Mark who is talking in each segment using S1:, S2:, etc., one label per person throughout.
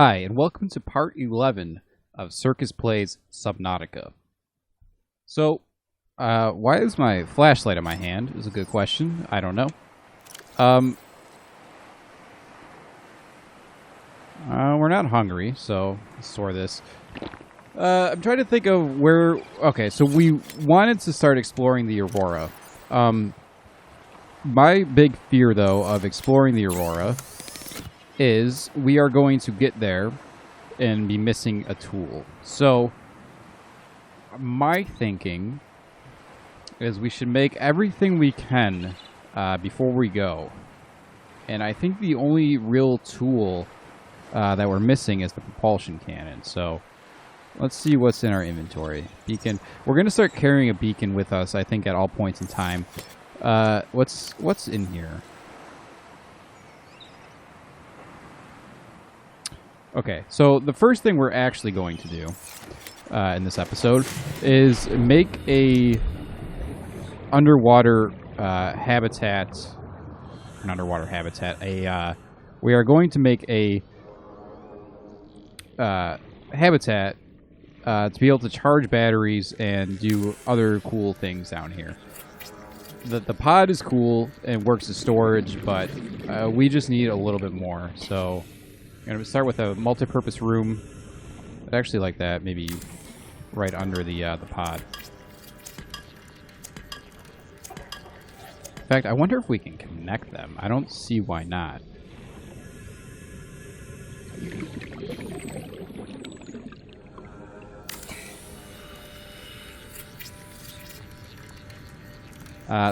S1: Hi, and welcome to part 11 of Circus Plays Subnautica. So, why is my flashlight in my hand? Is a good question. I don't know. We're not hungry, so let's store this. I'm trying to think of where... Okay, so we wanted to start exploring the Aurora. My big fear, though, of exploring the Aurora is we are going to get there and be missing a tool. So, my thinking is we should make everything we can before we go. And I think the only real tool that we're missing is the propulsion cannon. So, let's see what's in our inventory. Beacon. We're going to start carrying a beacon with us, I think, at all points in time. What's in here? Okay, so the first thing we're actually going to do in this episode is make a underwater habitat. An underwater habitat. We are going to make a habitat to be able to charge batteries and do other cool things down here. The pod is cool and works as storage, but we just need a little bit more. So I'm going to start with a multi-purpose room. I'd actually like that, maybe right under the pod. In fact, I wonder if we can connect them. I don't see why not.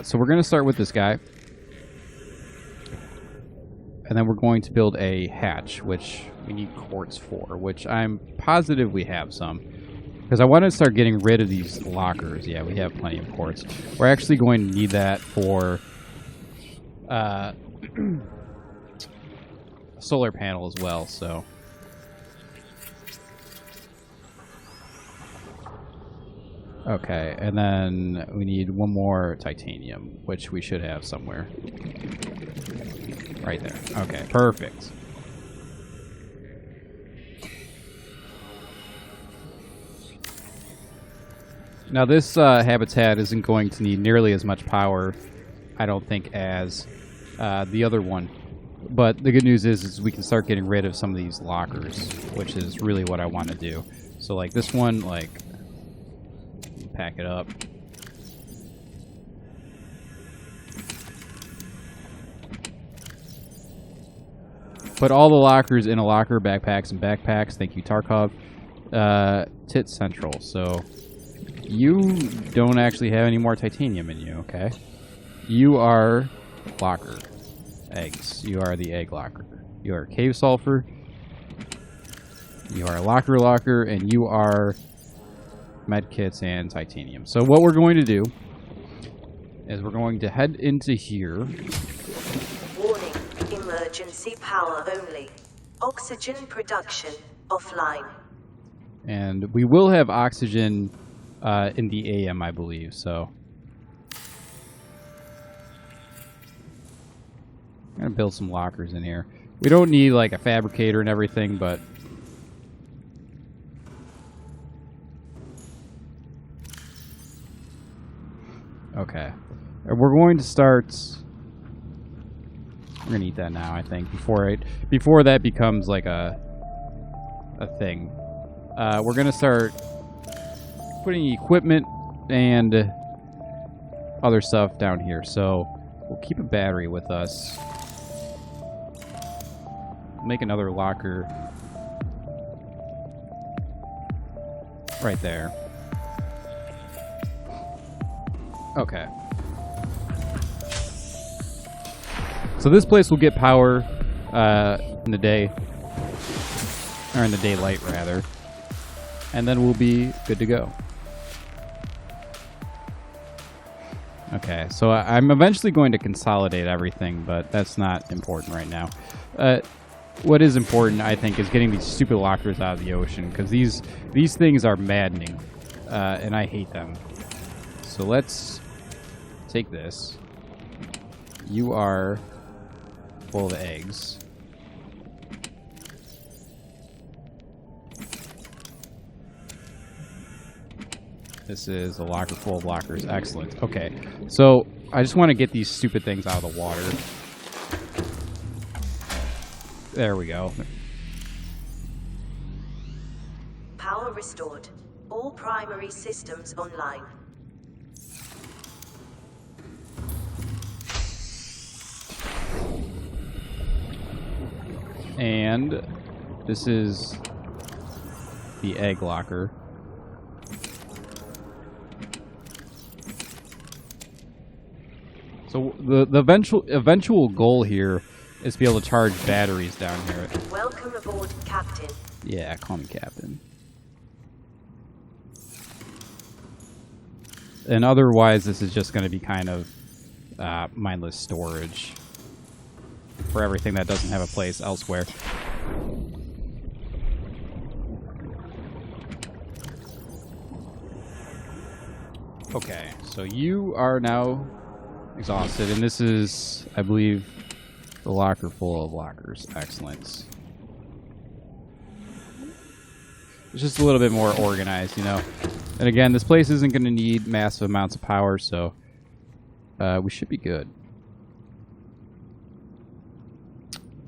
S1: So we're going to start with this guy. And then we're going to build a hatch, which we need quartz for, which I'm positive we have some. Because I want to start getting rid of these lockers. Yeah, we have plenty of quartz. We're actually going to need that for a solar panel as well, so... Okay, and then we need one more titanium, which we should have somewhere. Right there. Okay, perfect. Now this habitat isn't going to need nearly as much power, I don't think, as the other one. But the good news is we can start getting rid of some of these lockers, which is really what I want to do. So like this one, like, pack it up. Put all the lockers in a locker, backpacks and backpacks. Thank you, Tarkov. Tit Central. So, you don't actually have any more titanium in you, okay? You are locker. Eggs. You are the egg locker. You are cave sulfur. You are locker, and you are medkits and titanium. So what we're going to do is we're going to head into here.
S2: Warning, emergency power only. Oxygen production offline.
S1: And we will have oxygen in the AM, I believe, so. I'm going to build some lockers in here. We don't need like a fabricator and everything, but okay. We're going to start... We're going to eat that now, I think, before that becomes like a thing. We're going to start putting equipment and other stuff down here. So we'll keep a battery with us. Make another locker right there. Okay. So this place will get power in the day, or in the daylight rather, and then we'll be good to go. Okay, so I'm eventually going to consolidate everything, but that's not important right now. What is important, I think, is getting these stupid lockers out of the ocean, because these things are maddening, and I hate them. So let's take this. You are full of eggs. This is a locker full of lockers. Excellent. Okay, so I just want to get these stupid things out of the water. There we go.
S2: Power restored. All primary systems online.
S1: And this is the egg locker. So the eventual goal here is to be able to charge batteries down here.
S2: Welcome aboard, Captain.
S1: Yeah, call me Captain. And otherwise, this is just going to be kind of mindless storage for everything that doesn't have a place elsewhere. Okay, so you are now exhausted, and this is, I believe, the locker full of lockers. Excellent. It's just a little bit more organized, you know. And again, this place isn't going to need massive amounts of power, so we should be good.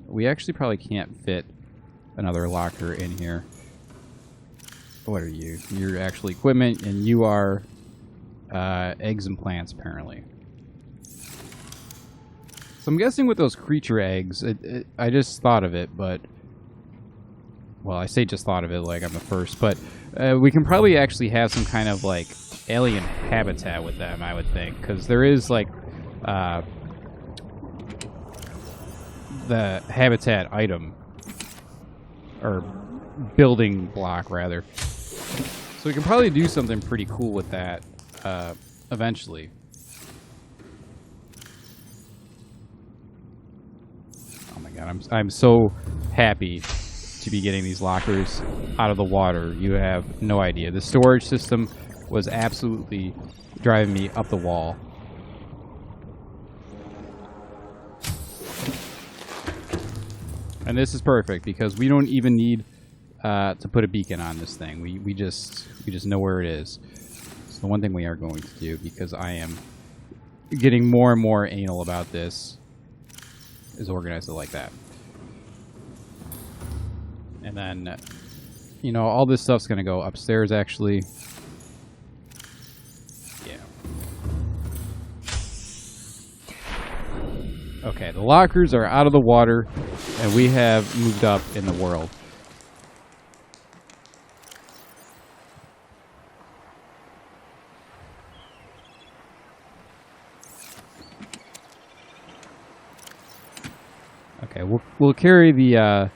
S1: We actually probably can't fit another locker in here. What are you? You're actually equipment, and you are eggs and plants, apparently. So I'm guessing with those creature eggs, I just thought of it, but... Well, I say just thought of it like I'm the first, but we can probably actually have some kind of, like, alien habitat with them, I would think. Because there is, like, the habitat item. Or building block, rather. So we can probably do something pretty cool with that eventually. Oh my god, I'm so happy to be getting these lockers out of the water. You have no idea. The storage system was absolutely driving me up the wall. And this is perfect because we don't even need to put a beacon on this thing. We just know where it is. It's the one thing we are going to do, because I am getting more and more anal about this, is organize it like that. And then, you know, all this stuff's going to go upstairs, actually. Yeah. Okay, the lockers are out of the water, and we have moved up in the world. Okay, we'll carry the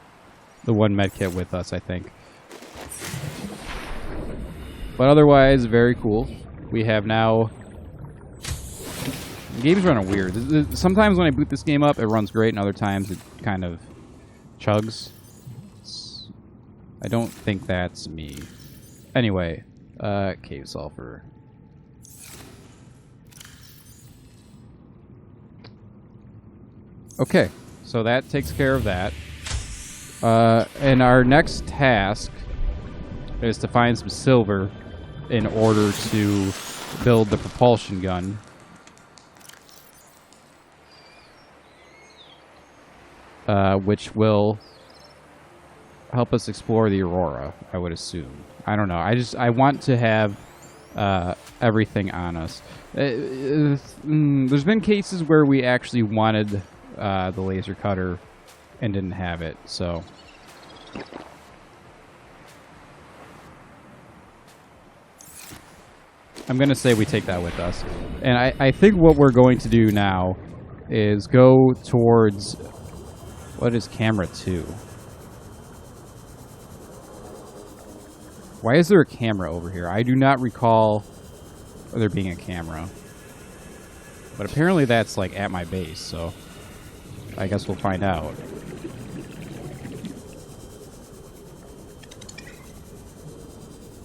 S1: one medkit with us, I think. But otherwise, very cool. We have now... The game's running weird. Sometimes when I boot this game up, it runs great, and other times it kind of chugs. I don't think that's me. Anyway, cave sulfur. Okay, so that takes care of that. And our next task is to find some silver in order to build the propulsion gun. Which will help us explore the Aurora, I would assume. I don't know. I want to have everything on us. There's been cases where we actually wanted the laser cutter and didn't have it, so... I'm going to say we take that with us. And I think what we're going to do now is go towards... What is camera 2? Why is there a camera over here? I do not recall there being a camera. But apparently that's like at my base, so I guess we'll find out.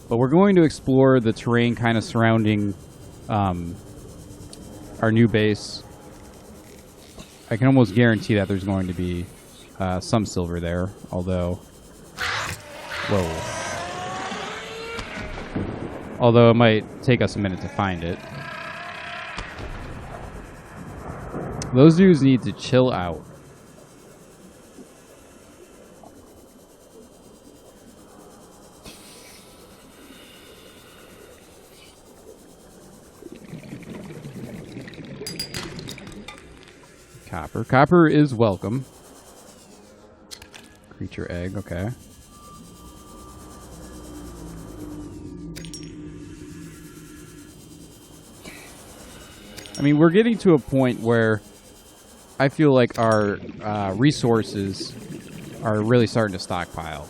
S1: But we're going to explore the terrain kind of surrounding our new base. I can almost guarantee that there's going to be some silver there, although... Whoa. Although it might take us a minute to find it. Those dudes need to chill out. Copper. Copper is welcome. Creature egg, okay. I mean, we're getting to a point where I feel like our resources are really starting to stockpile.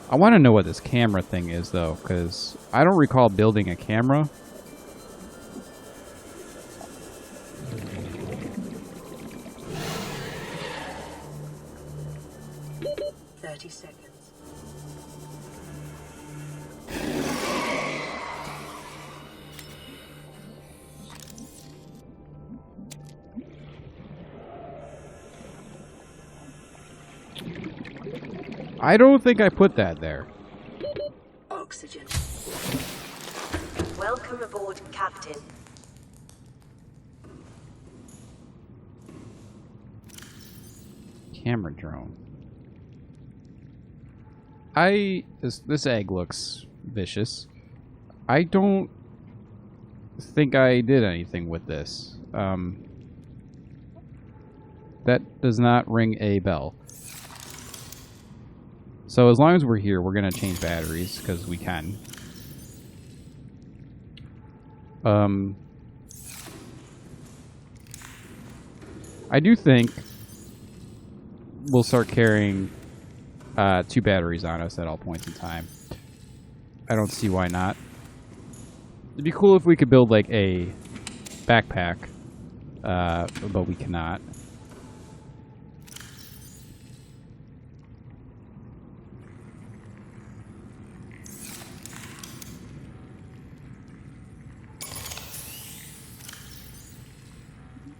S1: I want to know what this camera thing is, though, because I don't recall building a camera. I don't think I put that there.
S2: Oxygen. Welcome aboard, Captain.
S1: Camera drone. This egg looks vicious. I don't think I did anything with this. That does not ring a bell. So as long as we're here, we're going to change batteries, because we can. I do think we'll start carrying 2 batteries on us at all points in time. I don't see why not. It'd be cool if we could build like a backpack, but we cannot.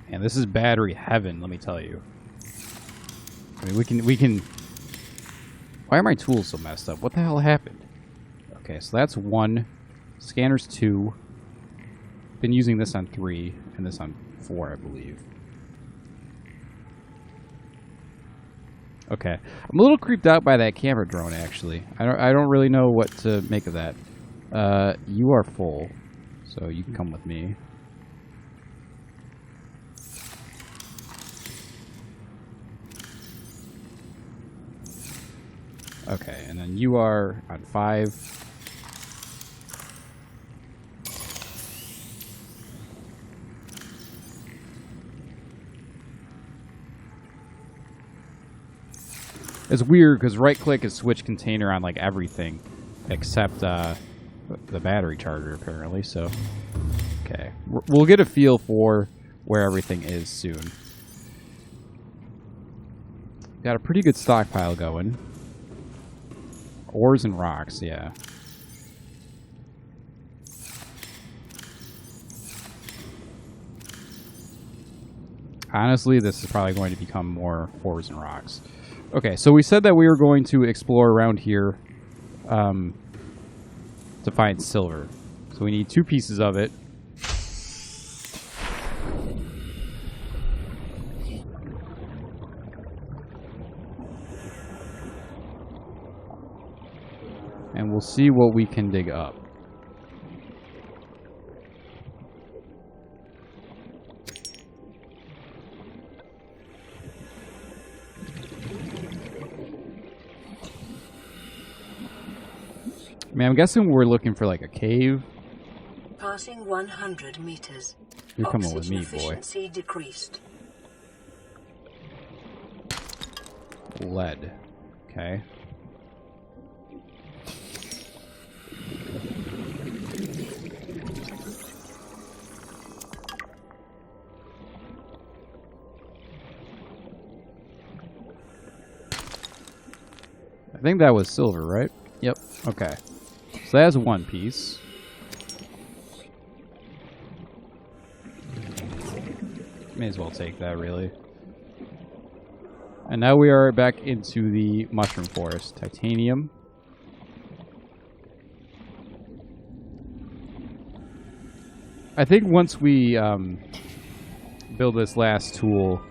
S1: And this is battery heaven, let me tell you. I mean, we can... Why are my tools so messed up? What the hell happened? Okay, so that's 1. Scanner's 2. Been using this on 3, and this on 4, I believe. Okay. I'm a little creeped out by that camera drone, actually. I don't really know what to make of that. You are full, so you can come with me. Okay, and then you are on 5. It's weird because right-click is switch container on like everything, except the battery charger apparently. So, okay, we'll get a feel for where everything is soon. Got a pretty good stockpile going. Ores and rocks, yeah. Honestly, this is probably going to become more ores and rocks. Okay, so we said that we were going to explore around here to find silver. So we need 2 pieces of it. And we'll see what we can dig up. I mean, I'm guessing we're looking for like a cave.
S2: Passing 100 meters.
S1: You're coming with me, boy.
S2: Efficiency decreased.
S1: Lead. Okay. I think that was silver, right? Yep. Okay. So that's 1 piece. May as well take that, really. And now we are back into the mushroom forest. Titanium. I think once we build this last tool...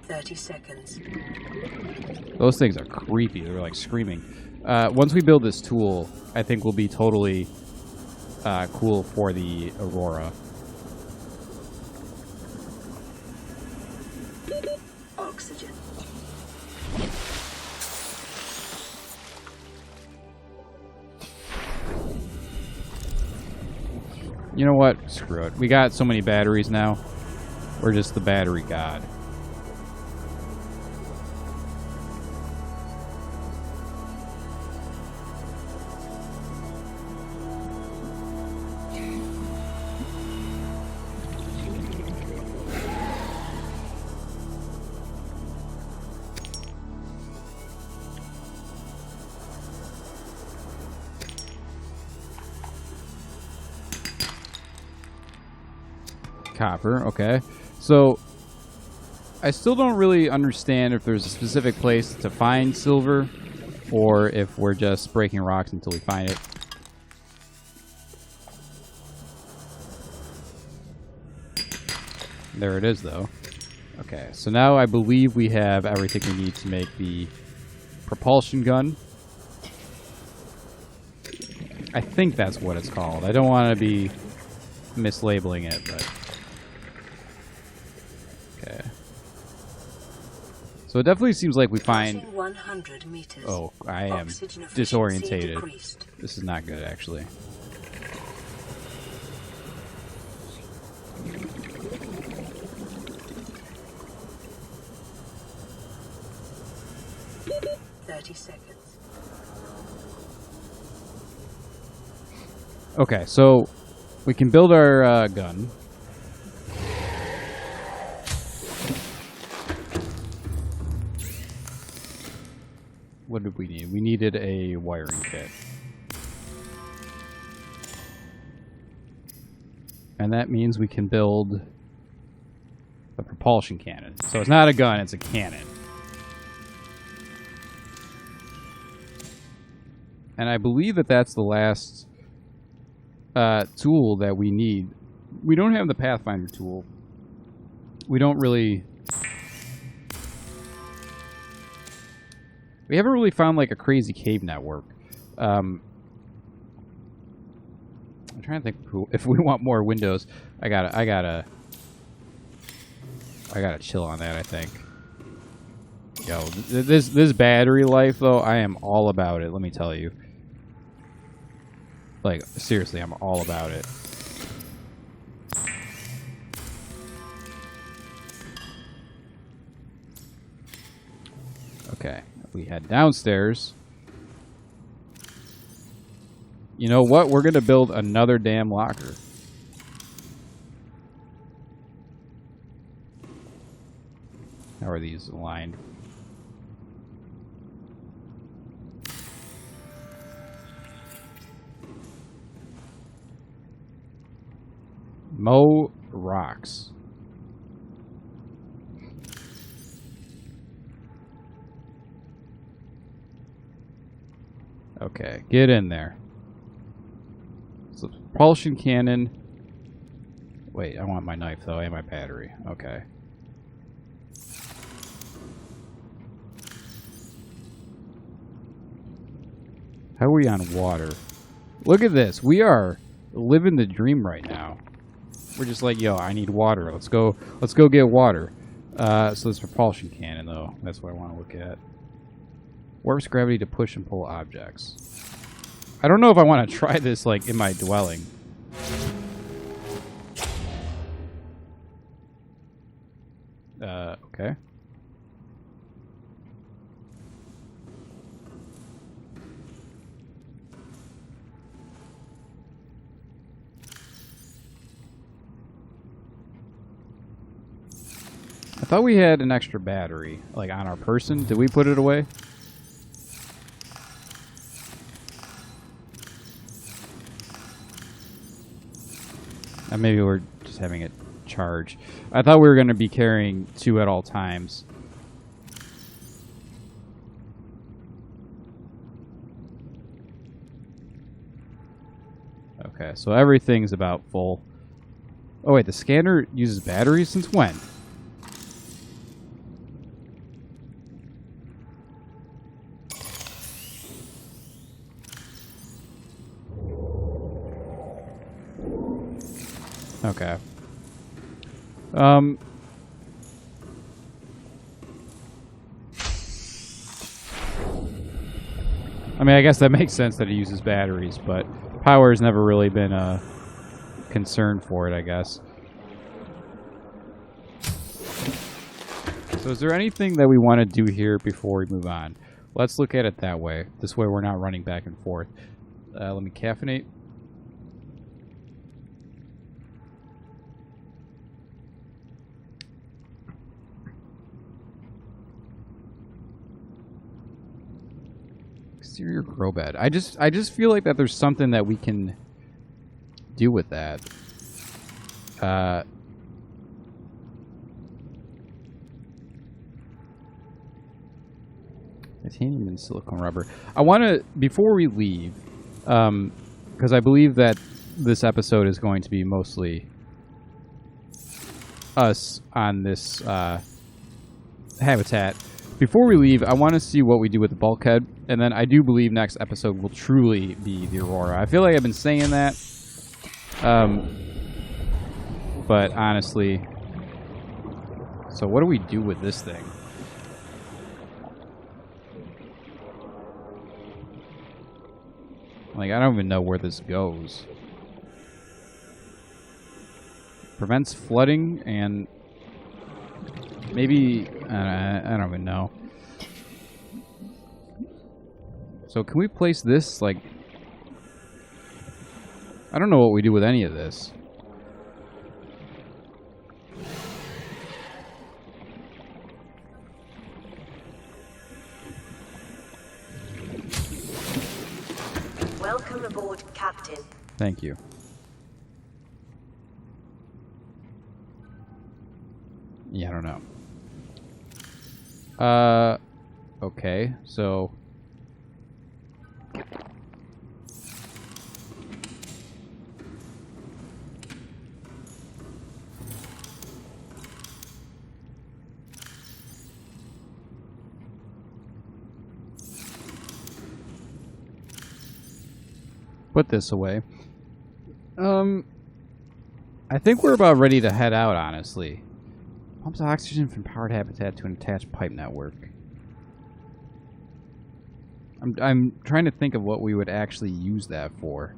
S2: 30 seconds.
S1: Those things are creepy. They're like screaming. Once we build this tool, I think we'll be totally cool for the Aurora.
S2: Oxygen.
S1: You know what? Screw it. We got so many batteries now. We're just the battery god. Copper, okay. So, I still don't really understand if there's a specific place to find silver, or if we're just breaking rocks until we find it. There it is, though. Okay, so now I believe we have everything we need to make the propulsion gun. I think that's what it's called. I don't want to be mislabeling it, but... Okay. So it definitely seems like we find...
S2: 100 meters.
S1: Oh, I am disorientated. This is not good, actually. Okay, so we can build our gun. What did we need? We needed a wiring kit. And that means we can build a propulsion cannon. So it's not a gun, it's a cannon. And I believe that that's the last tool that we need. We don't have the Pathfinder tool. We don't really... We haven't really found like a crazy cave network. I'm trying to think if we want more windows. I gotta chill on that, I think. Yo, this battery life though, I am all about it, let me tell you. Like, seriously, I'm all about it. Okay, we head downstairs. You know what? We're gonna build another damn locker. How are these aligned? Mow rocks. Okay, get in there. So, propulsion cannon. Wait, I want my knife though, and my battery. Okay. How are we on water? Look at this. We are living the dream right now. We're just like, yo, I need water. Let's go get water. So this propulsion cannon, though, that's what I want to look at. Warps gravity to push and pull objects. I don't know if I want to try this, like, in my dwelling. Okay. I thought we had an extra battery, like, on our person. Did we put it away? Maybe we're just having it charge. I thought we were going to be carrying 2 at all times. Okay, so everything's about full. Oh wait, the scanner uses batteries since when? Okay. I mean, I guess that makes sense that it uses batteries, but power has never really been a concern for it, I guess. So is there anything that we want to do here before we move on? Let's look at it that way. This way we're not running back and forth. Let me caffeinate. Exterior grow bed. I just feel like that there's something that we can do with that. Titanium and silicone rubber. I want to, before we leave, because I believe that this episode is going to be mostly us on this habitat. Before we leave, I want to see what we do with the bulkhead, and then I do believe next episode will truly be the Aurora. I feel like I've been saying that, but honestly, so what do we do with this thing? Like, I don't even know where this goes. Prevents flooding and maybe, I don't even know. So can we place this, like, I don't know what we do with any of this.
S2: Welcome aboard, Captain.
S1: Thank you. Yeah, I don't know. Okay, so put this away. I think we're about ready to head out, honestly. Pumps oxygen from powered habitat to an attached pipe network. I'm trying to think of what we would actually use that for.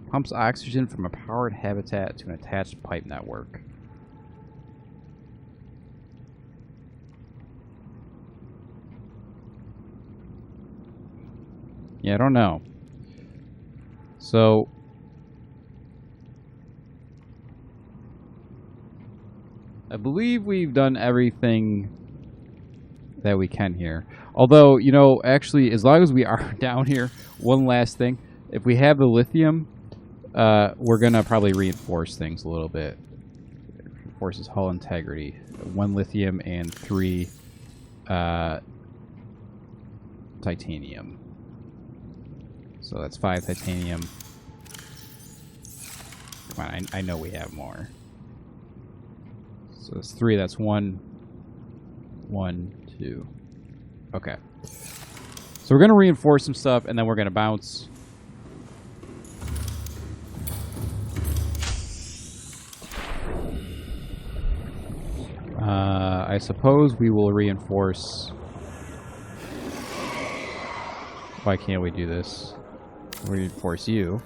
S1: Pumps oxygen from a powered habitat to an attached pipe network. Yeah, I don't know. So I believe we've done everything that we can here. Although, you know, actually, as long as we are down here, one last thing. If we have the lithium, we're going to probably reinforce things a little bit. It reinforces hull integrity. 1 lithium and 3 titanium. So that's 5 titanium. Come on, I know we have more. So it's 3, that's 1, 1, 2. Okay. So we're going to reinforce some stuff, and then we're going to bounce. I suppose we will reinforce. Why can't we do this? Reinforce you.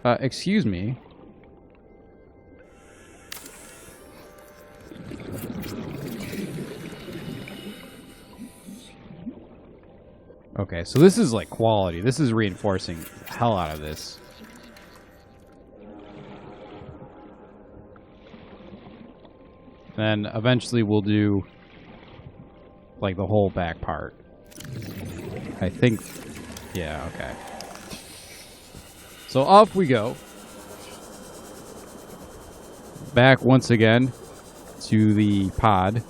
S1: Excuse me. Okay, so this is like quality. This is reinforcing the hell out of this. Then eventually we'll do like the whole back part. I think, yeah, okay. So off we go. Back once again to the pod.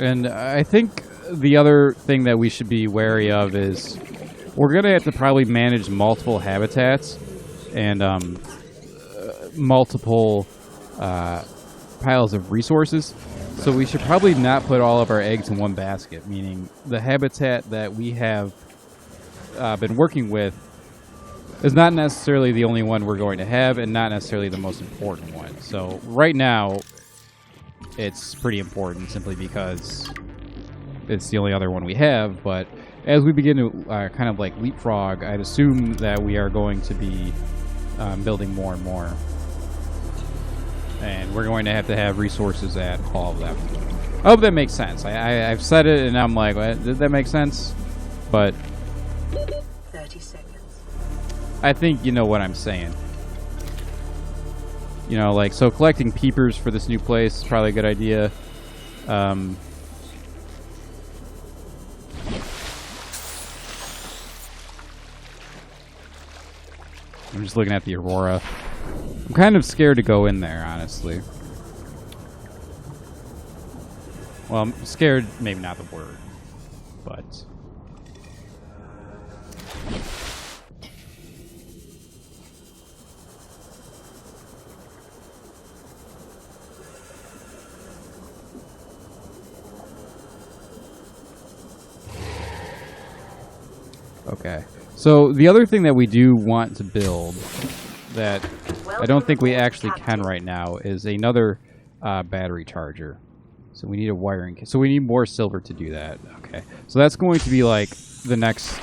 S1: And I think the other thing that we should be wary of is we're going to have to probably manage multiple habitats and multiple piles of resources. So we should probably not put all of our eggs in one basket, meaning the habitat that we have been working with is not necessarily the only one we're going to have and not necessarily the most important one. So right now, it's pretty important simply because it's the only other one we have. But as we begin to kind of like leapfrog, I'd assume that we are going to be building more and more. And we're going to have resources at all of them. I hope that makes sense. I've said it and I'm like, did that make sense? But
S2: 30 seconds.
S1: I think you know what I'm saying. You know, like, so collecting peepers for this new place is probably a good idea. I'm just looking at the Aurora. I'm kind of scared to go in there, honestly. Well, I'm scared, maybe not the word, but... Okay, so the other thing that we do want to build that I don't think we actually can right now is another battery charger. So we need a wiring. So we need more silver to do that. Okay, so that's going to be like the next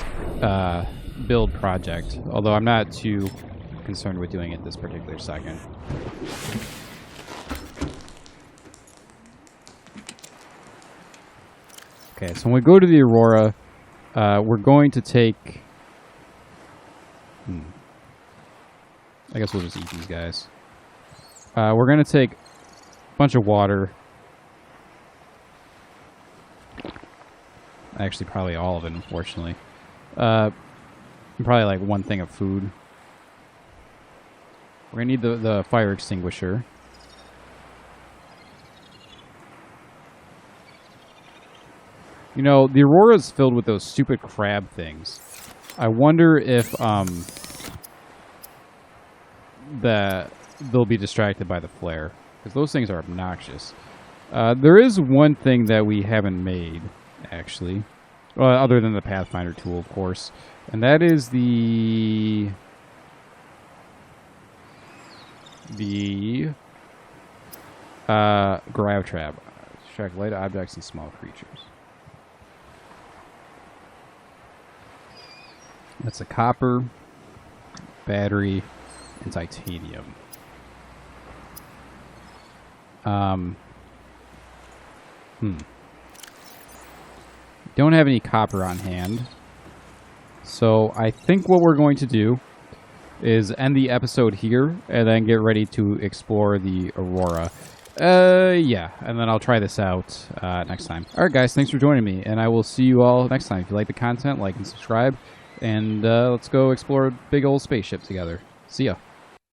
S1: build project, although I'm not too concerned with doing it this particular second. Okay, so when we go to the Aurora, we're going to take... I guess we'll just eat these guys. We're going to take a bunch of water. Actually, probably all of it, unfortunately. Probably like one thing of food. We're going to need the fire extinguisher. You know, the Aurora's filled with those stupid crab things. I wonder if that they'll be distracted by the flare, because those things are obnoxious. There is one thing that we haven't made, actually, other than the Pathfinder tool, of course, and that is the grav trap. Distract light objects and small creatures. That's a copper, battery, and titanium. Don't have any copper on hand. So I think what we're going to do is end the episode here and then get ready to explore the Aurora. Yeah, and then I'll try this out next time. Alright guys, thanks for joining me, and I will see you all next time. If you like the content, like and subscribe, and let's go explore a big old spaceship together. See ya.